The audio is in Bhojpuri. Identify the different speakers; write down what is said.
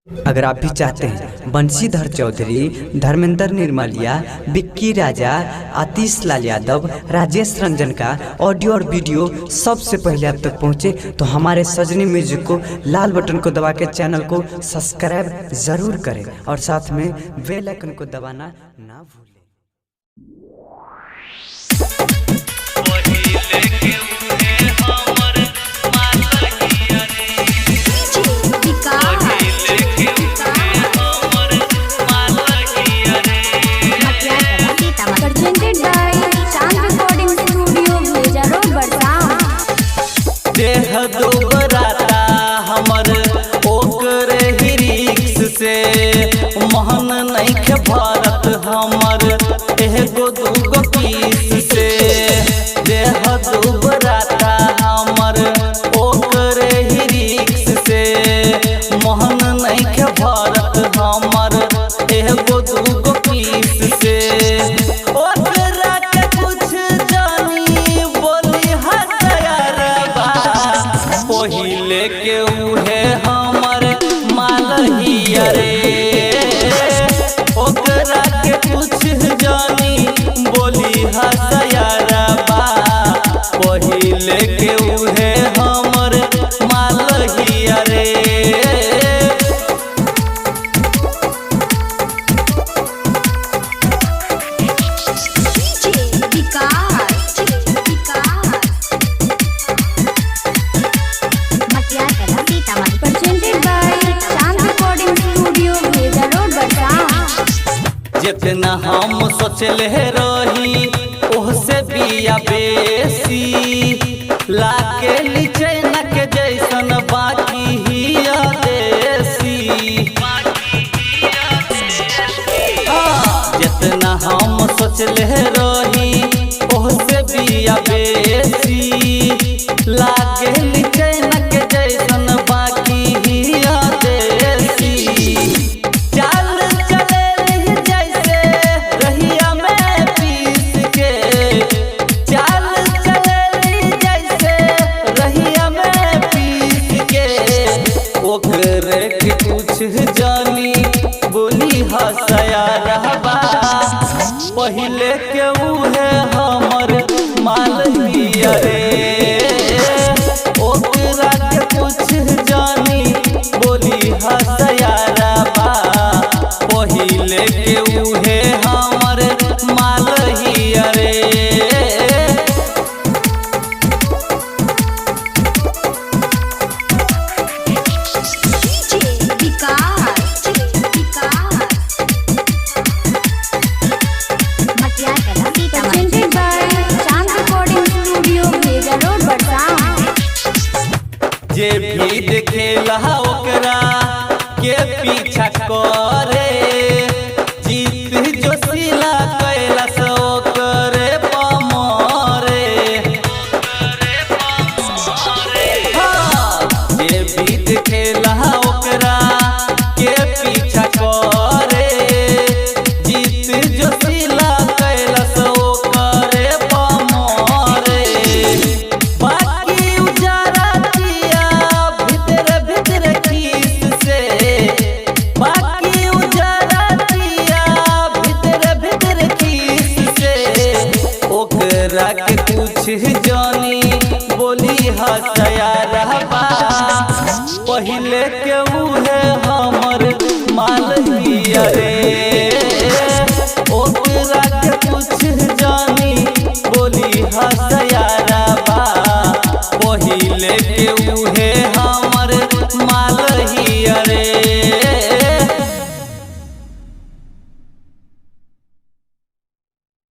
Speaker 1: अगर आप भी चाहते हैं बंशीधर चौधरी, धर्मेंद्र निर्मलिया, विक्की राजा, आतिश लाल यादव, राजेश रंजन का ऑडियो और वीडियो सबसे पहले आप तक पहुंचे तो हमारे सजनी म्यूजिक को लाल बटन को दबा के चैनल को सब्सक्राइब जरूर करें और साथ में बेल आइकन को दबाना ना भूलें।
Speaker 2: देह दुबराता हमर ओकरे ही रिक्स से मोहन नइखे भरत हमर एगो दूगो पीस से। देह दुबराता हमर ओकरे ही रिक्स से मोहन नइखे भरत हमर एगो दूगो पीस से। ओकरा के कुछ जानी बोली पहिले के उहे हमर मालहिया रे। ओकरा के कुछ जानी बोली हसयारा बा पहिले के उहे हमर मालहिया रे। जितना हम सोचले रही ओहसे बिया बेसी लाके नीचे नक जैसन बाकी हिया देसी। जितना हम सोचले रही ओहसे बिया बेसी लाके नीचे नक जैसन बाकी हिया देसी। ओकरे के कुछ जानी बोली हसया रहबा पहिले के उहे हमर मालहिया रे। ओकरा के कुछ जानी बोली हसया रहबा पहिले के उहे हमर मालहिया रे। जे भी देखेला ओकरा के पीछा करे जीत जोशीला कैला से ओकरे पमरे। जे भी देखेला ओकरा के पीछा करे जीत जोशीला कैला से ओकरे पमरे। ओकरा के कुछ जानी बोली हसया रहबा पहिले के उहे हमर मालहिया रे। ओकरा के कुछ जानी बोली हसया रहबा पहिले के उहे